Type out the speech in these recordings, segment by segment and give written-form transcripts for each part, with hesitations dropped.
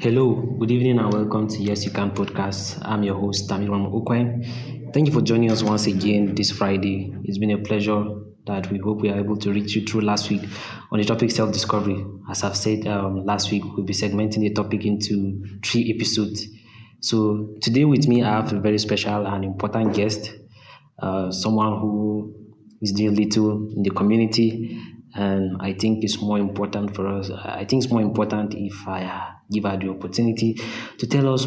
Hello, good evening, and welcome to Yes You Can podcast. I'm your host, Tamiram Okwen. Thank you for joining us once again this Friday. It's been a pleasure that we hope we are able to reach you through last week on the topic self discovery. As I've said last week, we'll be segmenting the topic into three episodes. So today with me, I have a very special and important guest, someone who is doing little in the community, and I think it's more important for us. I think it's more important if I give her the opportunity to tell us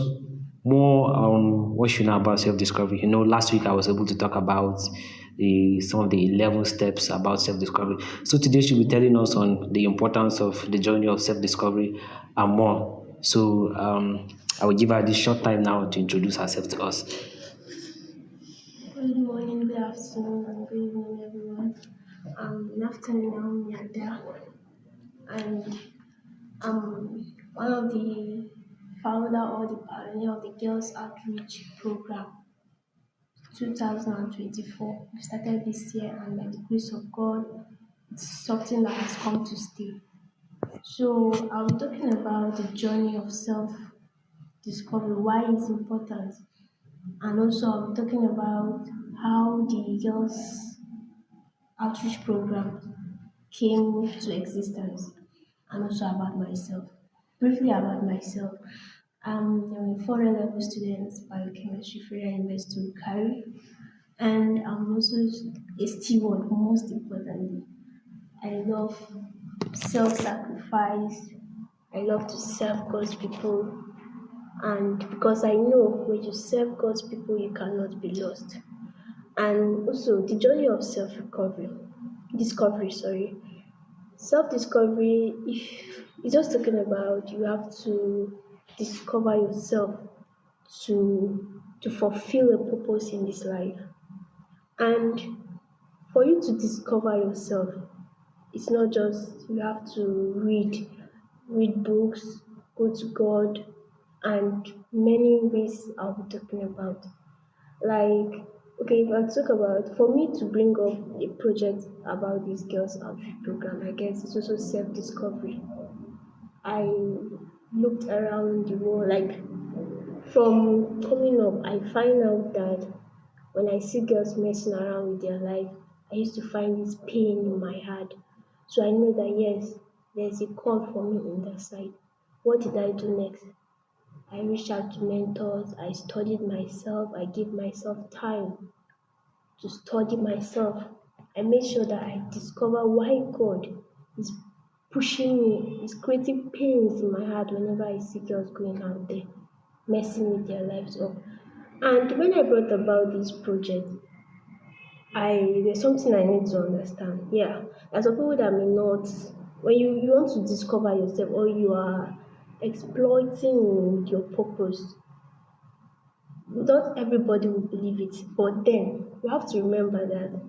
more on what she know about self-discovery. Last week I was able to talk about some of the 11 steps about self-discovery. So today she'll be telling us on the importance of the journey of self-discovery and more. So I will give her this short time now to introduce herself to us. Good morning, good afternoon, and good evening, everyone. I'm Naphtali, Naomi, Adda, and I'm one of the founder or the pioneer of the Girls Outreach Program 2024. We started this year, and by the grace of God, it's something that has come to stay. So, I'll be talking about the journey of self discovery, why it's important, and also I'll be talking about how the Girls Outreach Program came to existence, and also about myself. Briefly about myself, I'm a foreign level student, biochemistry, Federal University wukari, and I'm also a steward. Most importantly, I love self-sacrifice. I love to serve God's people, and because I know when you serve God's people, you cannot be lost. And also the journey of discovery, sorry. Self-discovery, if it's just talking about you have to discover yourself to fulfill a purpose in this life. And for you to discover yourself, it's not just you have to read books, go to God, and many ways I'll be talking about. Like, okay, if I talk about, for me to bring up a project about this girls outreach program, I guess it's also self-discovery. I looked around the world, like from coming up, I find out that when I see girls messing around with their life, I used to find this pain in my heart. So I know that yes, there's a call for me in that side. What did I do next? I reached out to mentors, I studied myself, I gave myself time to study myself. I made sure that I discover why God is pushing me, is creating pains in my heart whenever I see girls going out there, messing with their lives up. And when I brought about this project, there's something I need to understand. Yeah, there's some people that may not, when you want to discover yourself or you are exploiting your purpose, not everybody will believe it. But then you have to remember that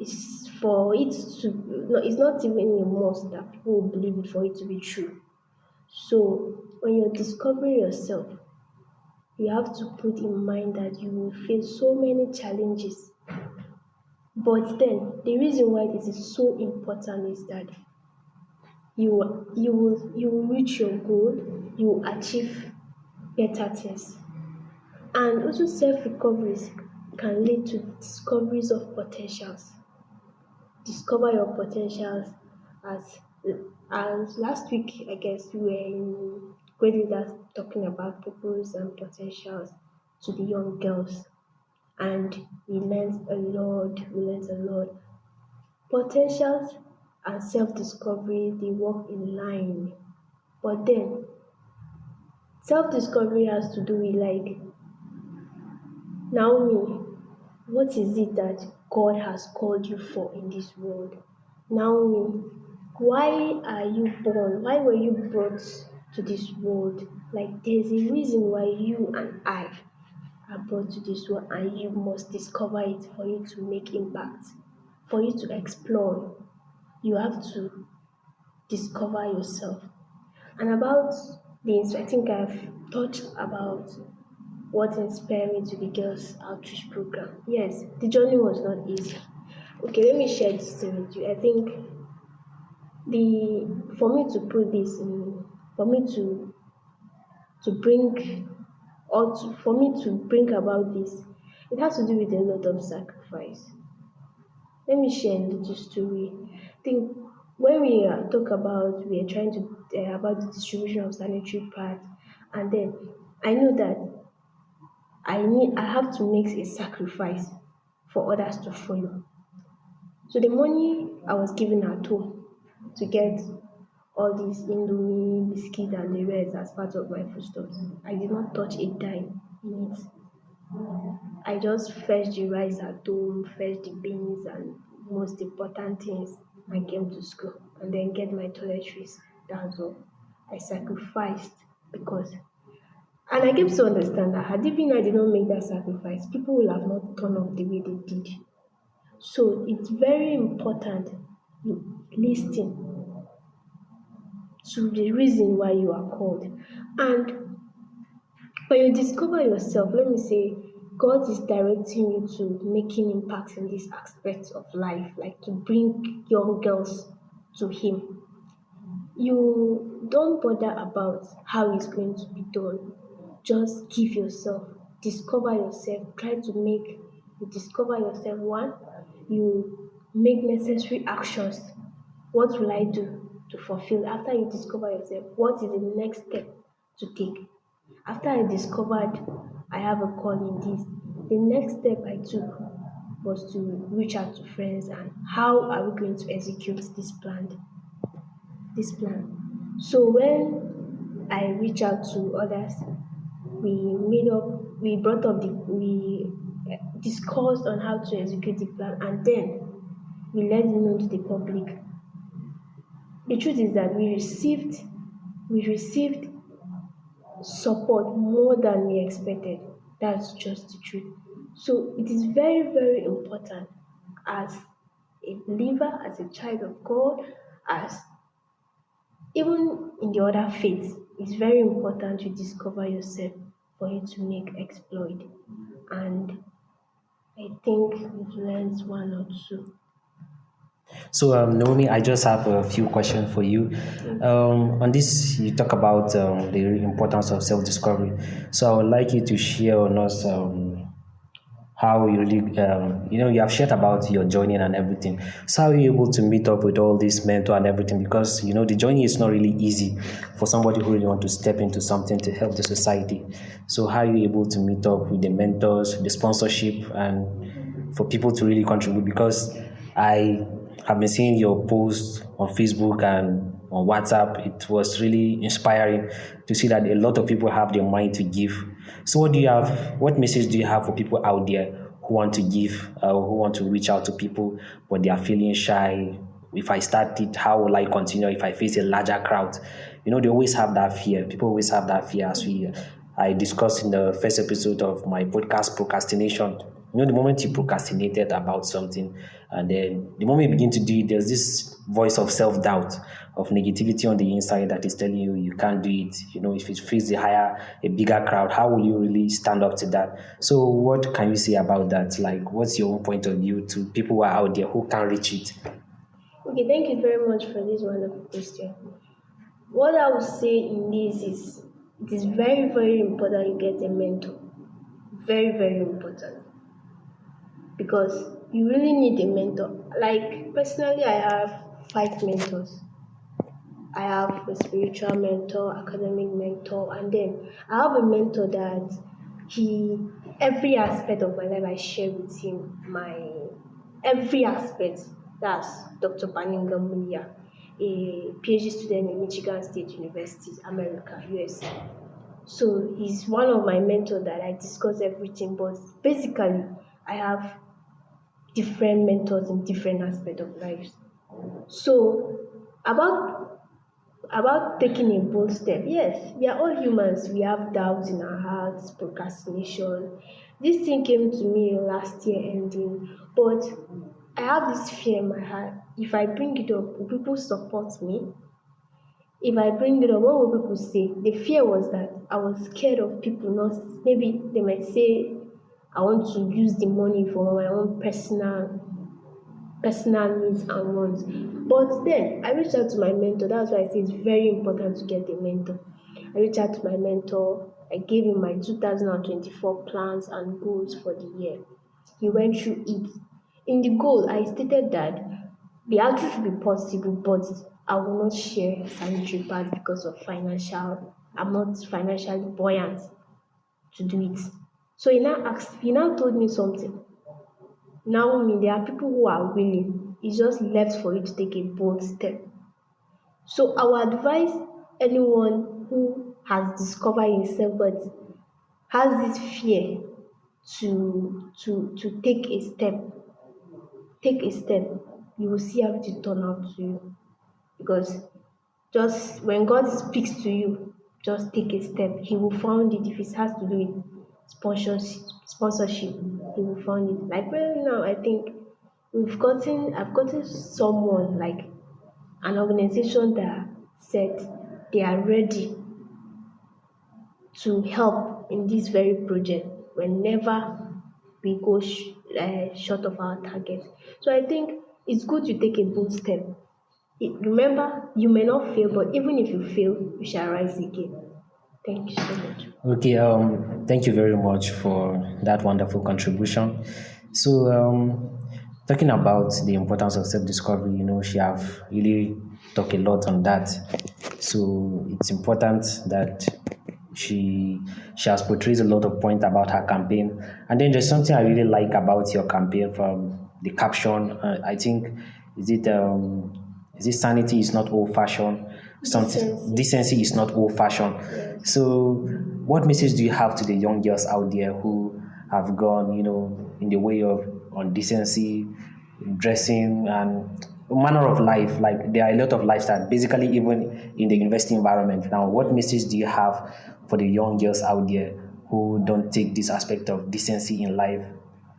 it's for it to no, it's not even a must that people will believe it for it to be true. So when you're discovering yourself, you have to put in mind that you will face so many challenges. But then the reason why this is so important is that you will reach your goal, you will achieve better things. And also self-recoveries can lead to discoveries of potentials. Discover your potentials as as last week I guess we were in grade leaders talking about purpose and potentials to the young girls, and we learned a lot. Potentials and self-discovery they work in line. But then self-discovery has to do with like Naomi, what is it that God has called you for in this world? Naomi, why are you born? Why were you brought to this world? Like, there's a reason why you and I are brought to this world, and you must discover it for you to make impact, for you to explore. You have to discover yourself. And about I think I've touched about what inspired me to the girls outreach program. Yes, the journey was not easy. Okay, let me share this thing with you. I think the for me to put this in for me to to bring for me to bring about this, it has to do with a lot of sacrifice. Let me share a little story. I think when we talk about we are trying to about the distribution of sanitary pads, and then I know that I have to make a sacrifice for others to follow. So the money I was given at home to get all these Indomie, biscuit and the rest as part of my foodstuffs, I did not touch a dime in it. I just fetched the rice at home, fetched the beans and most important things and came to school and then get my toiletries. That's all. I sacrificed because and I came to understand that had it been I did not make that sacrifice, people will have not turned up the way they did. So it's very important you listen to the reason why you are called. And when you discover yourself, let me say, God is directing you to making impact in this aspect of life, like to bring young girls to Him. You don't bother about how it's going to be done. Just give yourself, discover yourself, try to make you discover yourself. One, you make necessary actions. What will I do to fulfill? After you discover yourself, what is the next step to take? After I discovered I have a call in this, the next step I took was to reach out to friends and how are we going to execute this plan. So when I reach out to others, we brought up we discussed on how to execute the plan and then we let it known to the public. The truth is that we received support more than we expected. That's just the truth. So it is very, very important as a believer, as a child of God, as even in the other faiths, it's very important to discover yourself for you to make exploit. And I think we've learned one or two. So, Naomi, I just have a few questions for you. On this, you talk about the importance of self-discovery. So, I would like you to share on us how you really, you have shared about your journey and everything. So, how are you able to meet up with all this mentor and everything? Because, the journey is not really easy for somebody who really want to step into something to help the society. So, how are you able to meet up with the mentors, the sponsorship, and for people to really contribute? Because I have been seeing your posts on Facebook and on WhatsApp. It was really inspiring to see that a lot of people have their mind to give. So, what do you have? What message do you have for people out there who want to give, who want to reach out to people, but they are feeling shy? If I start it, how will I continue if I face a larger crowd? They always have that fear. People always have that fear, as I discussed in the first episode of my podcast, procrastination. The moment you procrastinated about something, and then the moment you begin to do it, there's this voice of self-doubt, of negativity on the inside that is telling you you can't do it. If it feels a bigger crowd, how will you really stand up to that? So, what can you say about that? Like, what's your own point of view to people who are out there who can't reach it? Okay, thank you very much for this wonderful question. What I would say in this is it is very, very important you get a mentor. Very, very important. Because you really need a mentor. Like personally, I have 5 mentors. I have a spiritual mentor, academic mentor, and then I have a mentor that he every aspect of my life I share with him my every aspect. That's Dr. Baninga Mulia, a PhD student in Michigan State University, America, USA. So he's one of my mentors that I discuss everything, but basically I have different mentors in different aspects of life. So about taking a bold step, yes, we are all humans. We have doubts in our hearts, procrastination. This thing came to me last year ending, but I have this fear in my heart. If I bring it up, will people support me? If I bring it up, what will people say? The fear was that I was scared of people not, maybe they might say I want to use the money for my own personal needs and wants. But then I reached out to my mentor. That's why I say it's very important to get a mentor. I reached out to my mentor. I gave him my 2024 plans and goals for the year. He went through it. In the goal, I stated that the outreach will be possible, but I will not share sanitary pads because of financial. I'm not financially buoyant to do it. So he now told me something. Naomi, there are people who are willing. It's just left for you to take a bold step. So I would advise anyone who has discovered himself but has this fear to take a step. You will see how it will turn out to you. Because just when God speaks to you, just take a step. He will fund it. If it has to do with sponsorship, he will fund it. Like right now, I think I've gotten someone like an organization that said they are ready to help in this very project whenever we go short of our target. So I think it's good to take a bold step. Remember, you may not fail, but even if you fail, you shall rise again. Thank you so much. Okay, thank you very much for that wonderful contribution. So, talking about the importance of self-discovery, she have really talked a lot on that. So it's important that she has portrayed a lot of point about her campaign. And then there's something I really like about your campaign from the caption. I think is it sanity is not old fashioned. Something Decency. decency is not old fashioned. Yes. So, what message do you have to the young girls out there who have gone, in the way of on decency, dressing, and manner of life? Like there are a lot of lifestyle, basically even in the university environment. Now, what message do you have for the young girls out there who don't take this aspect of decency in life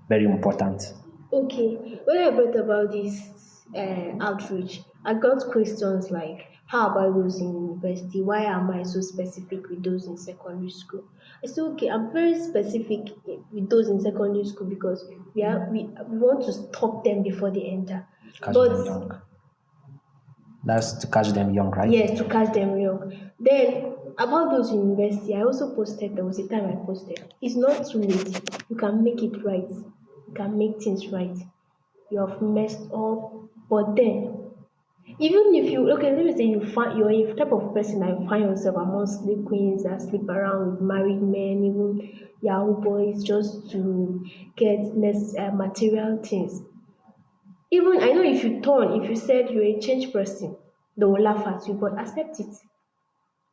very important? Okay, when I brought about this outreach, I got questions like, how about those in university? Why am I so specific with those in secondary school? I said, okay, I'm very specific with those in secondary school because we want to stop them before they enter. Catch them But young. That's to catch them young, right? yes, to catch them young. Then about those in university, I also posted. There was a time I posted. It's not too late. You can make it right. You can make things right. You have messed up, but then even if you okay, let me say you find you're a type of person that you find yourself among slave queens that sleep around with married men, even Yahoo boys, just to get material things. Even I know if you said you're a changed person, they will laugh at you, but accept it.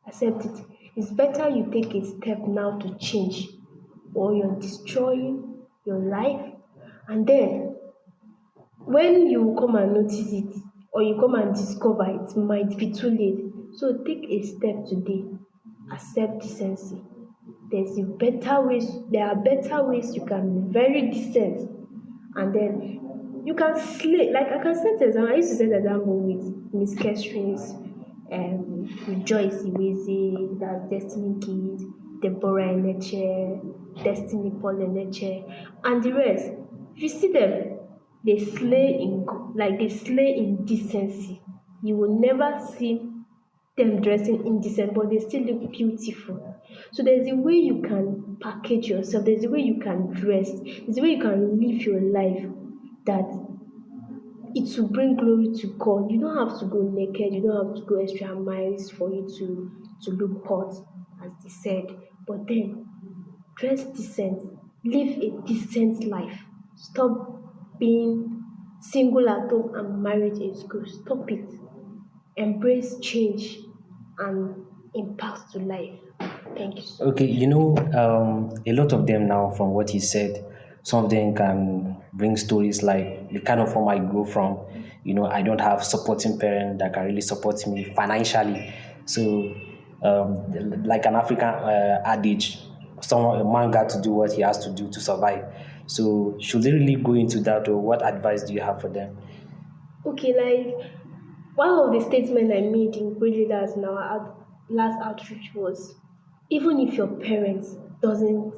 Accept it. It's better you take a step now to change, or you're destroying your life. And then when you come and notice it, or you come and discover it might be too late. So take a step today. Accept decency. There are better ways you can be very decent, and then you can slay. Like I can set example. I used to set example with Miss Catherine's with Joyce Iweze, that's Destiny Kid, Deborah Eneche, Destiny Paul Eneche, and the rest. If you see them, they slay in decency. You will never see them dressing indecent, but they still look beautiful. So there's a way you can package yourself, there's a way you can dress, there's a way you can live your life that it will bring glory to God. You don't have to go naked, you don't have to go extra miles for you to look hot, as they said. But then dress decent, live a decent life. Stop being single at home and married in school. Stop it. Embrace change and impact to life. Thank you so Okay, much. a lot of them now, from what he said, some of them can bring stories like the kind of home I grew from. I don't have supporting parents that can really support me financially. So, like an African adage, a man got to do what he has to do to survive. So, should they really go into that, or what advice do you have for them? Okay, like one of the statements I made in Great Leaders in our last outreach was, even if your parents doesn't,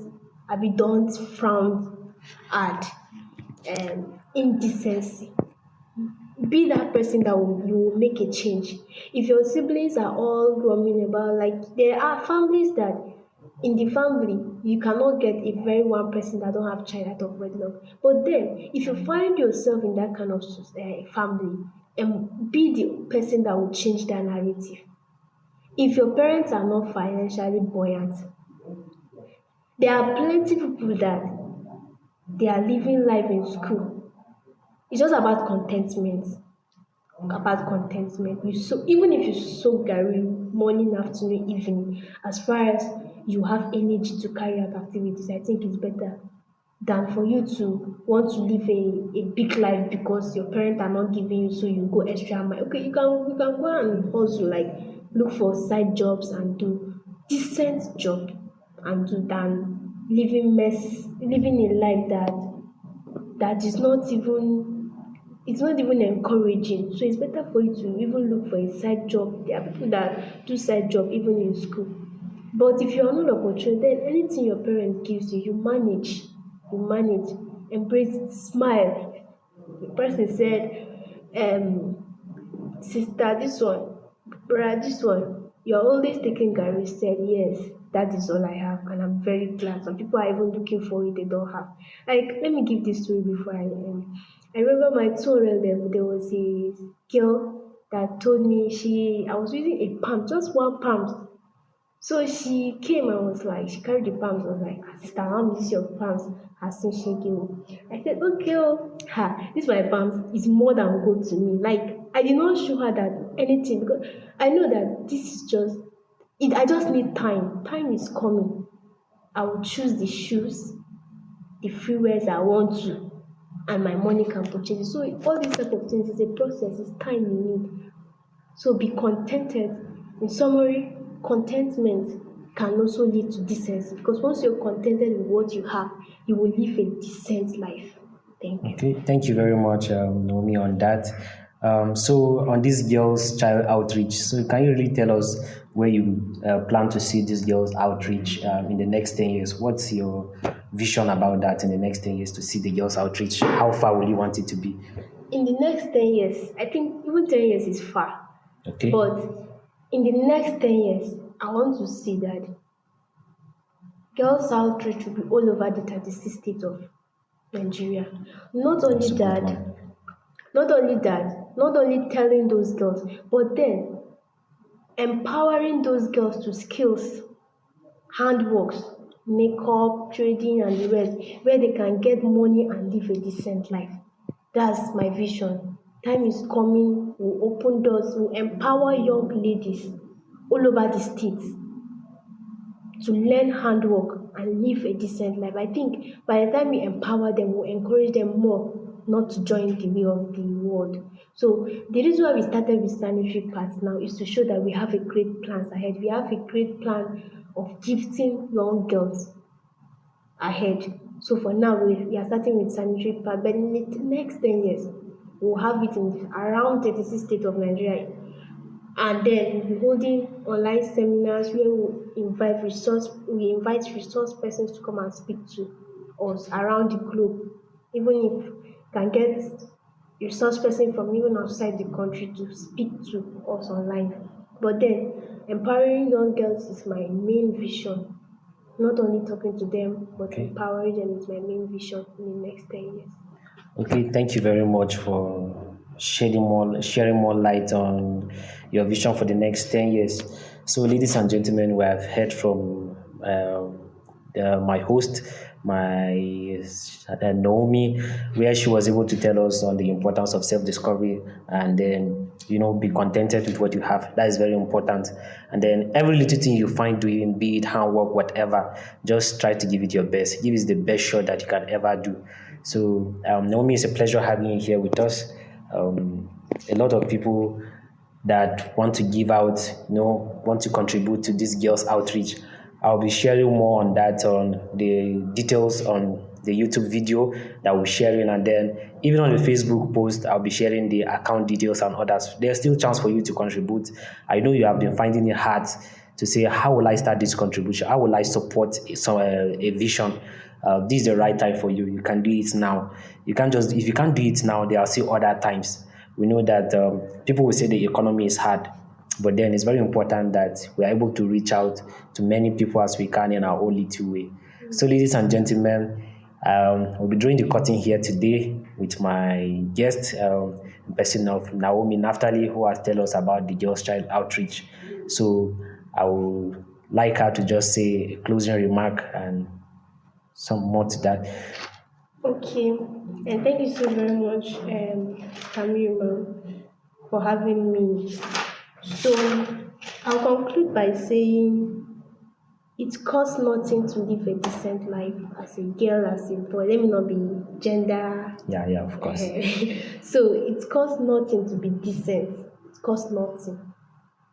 don't frown at indecency, be that person that will you will make a change. If your siblings are all roaming about, like there are families that in the family you cannot get a very one person that don't have child out of wedlock. But then if you find yourself in that kind of family, and be the person that will change that narrative. If your parents are not financially buoyant, there are plenty people that they are living life in school. It's just about contentment. About contentment. You so even if you soak Gary morning, afternoon, evening, as far as you have energy to carry out activities, I think it's better than for you to want to live a big life because your parents are not giving you, so you go extra mile. Okay, you can go and hustle, like look for side jobs and do decent job and do than living a life that is not even it's not even encouraging. So it's better for you to even look for a side job. There are people that do side job even in school. But if you are not opportunity, then anything your parent gives you, you manage. You manage. Embrace it, smile. The person said, sister, this one, brother, this one, you're always taking Gary. Said, yes, that is all I have, and I'm very glad. Some people are even looking for it, they don't have. Like, let me give this story before I end. I remember my tutorial level, there was a girl that told me I was using a palm, just one palm. So she came and was like, she carried the palms. I was like, "Ah, sister, how miss your palms has seen shaking." I said, okay, oh, ha, this my palms is more than good to me. Like, I did not show her that anything because I know that this is just it. I just need time. Time is coming. I will choose the shoes, the free wears I want to, and my money can purchase it. So all these type of things is a process. It's time you need. So be contented. In summary, contentment can also lead to decency because once you're contented with what you have, you will live a decent life. Thank you. Okay, thank you very much, Naomi, on that. So, on this girls' child outreach, so can you really tell us where you plan to see this girls' outreach in the next 10 years? What's your vision about that in the next 10 years to see the girls' outreach? How far will you want it to be? In the next 10 years, I think even 10 years is far, Okay, but in the next 10 years, I want to see that girls' outreach will be all over the 36 states of Nigeria. Not only that's a good that, one. not only telling those girls, but then empowering those girls to skills, handworks, makeup, trading, and the rest, where they can get money and live a decent life. That's my vision. Time is coming, we'll open doors, we'll empower young ladies all over the states to learn handwork and live a decent life. I think by the time we empower them, we'll encourage them more not to join the way of the world. So the reason why we started with sanitary pads now is to show that we have a great plans ahead. We have a great plan of gifting young girls ahead. So for now, we are starting with sanitary pad, but in the next 10 years, we'll have it in around 36 states of Nigeria, and then we'll be holding online seminars where we invite resource persons to come and speak to us around the globe. Even if can get resource person from even outside the country to speak to us online. But then empowering young girls is my main vision. Not only talking to them, but Okay. empowering them is my main vision in the next 10 years. Okay, thank you very much for sharing more light on your vision for the next 10 years. So, ladies and gentlemen, we have heard from my host, my Naomi, where she was able to tell us on the importance of self-discovery and then, be contented with what you have. That is very important. And then every little thing you find doing, be it handwork, whatever, just try to give it your best. Give it the best shot that you can ever do. So, Naomi, it's a pleasure having you here with us. A lot of people that want to give out, want to contribute to this girls' outreach. I'll be sharing more on that, on the details on the YouTube video that we're sharing, and then even on the Facebook post, I'll be sharing the account details and others. There's still chance for you to contribute. I know you have been finding it hard to say, how will I start this contribution? How will I support a vision? This is the right time for you. You can do it now. You can't just, if you can't do it now, there are still other times We know that people will say the economy is hard, but then it's very important that we're able to reach out to many people as we can in our own little way. So, ladies and gentlemen, we'll be drawing the curtain here today with my guest, in person of Naomi Naphtali, who has tell us about the Girls Child Outreach. So, I would like her to just say a closing remark and some more to that. Okay, and thank you so very much, Tamira, for having me. So I'll conclude by saying it costs nothing to live a decent life as a girl, as a boy. Let me not be gender. Yeah, of course. So it costs nothing to be decent. It costs nothing.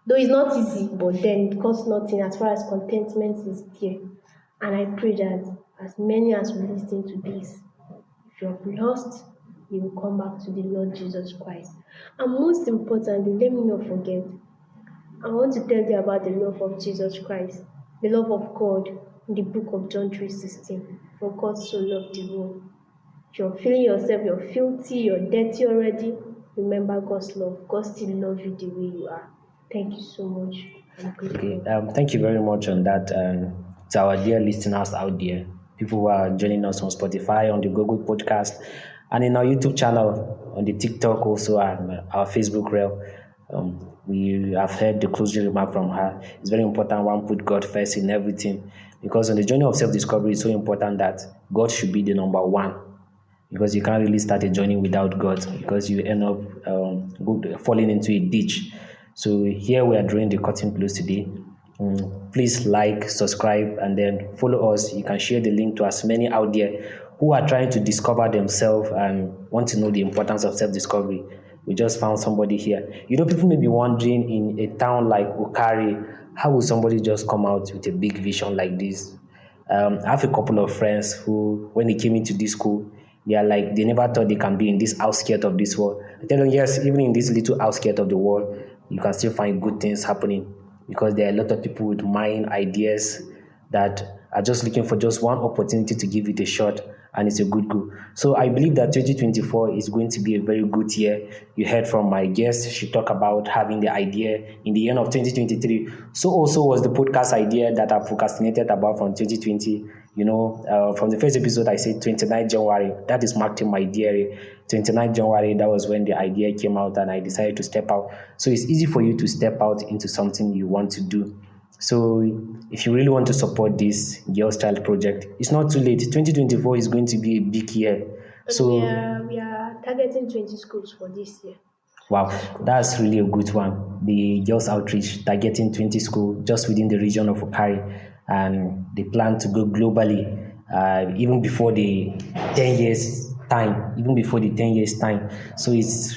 Though it's not easy, but then it costs nothing as far as contentment is there. And I pray that as many as will listen to this, if you're lost, you will come back to the Lord Jesus Christ. And most importantly, let me not forget, I want to tell you about the love of Jesus Christ, the love of God in the book of John 3:16. For God so loved the world. If you're feeling yourself, you're filthy, you're dirty already, remember God's love. God still loves you the way you are. Thank you so much. Okay, thank you very much on that. To our dear listeners out there, people who are joining us on Spotify, on the Google Podcast, and in our YouTube channel, on the TikTok also, and our Facebook reel. We have heard the closing remark from her. It's very important one put God first in everything, because on the journey of self-discovery, it's so important that God should be the number one, because you can't really start a journey without God, because you end up falling into a ditch. So here we are drawing the curtain close today. Please like, subscribe, and then follow us. You can share the link to as many out there who are trying to discover themselves and want to know the importance of self-discovery. We just found somebody here. People may be wondering, in a town like Wukari, how will somebody just come out with a big vision like this? I have a couple of friends who, when they came into this school, they never thought they can be in this outskirt of this world. I tell them, yes, even in this little outskirt of the world, you can still find good things happening, because there are a lot of people with mind ideas that are just looking for just one opportunity to give it a shot, and it's a good goal. So I believe that 2024 is going to be a very good year. You heard from my guest, she talked about having the idea in the end of 2023. So also was the podcast idea that I procrastinated about from 2020. From the first episode, I said 29 January. That is marked in my diary. 29 January, that was when the idea came out, and I decided to step out. So it's easy for you to step out into something you want to do. So if you really want to support this Girls Child project, it's not too late. 2024 is going to be a big year. So we are targeting 20 schools for this year. Wow, that's really a good one. The Girls Outreach targeting 20 schools just within the region of Wukari, and they plan to go globally even before the 10 years time. So it's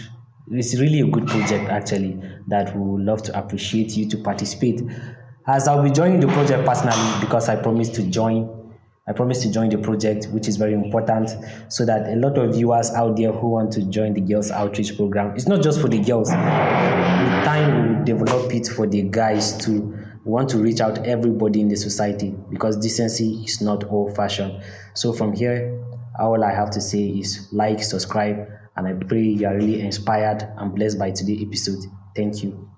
really a good project, actually, that we would love to appreciate you to participate. As I'll be joining the project personally, because I promised to join the project, which is very important, so that a lot of viewers out there who want to join the Girls Outreach program, it's not just for the girls. With time, we will develop it for the guys too. We want to reach out everybody in the society, because decency is not old-fashioned. So from here, all I have to say is like, subscribe, and I pray you are really inspired and blessed by today's episode. Thank you.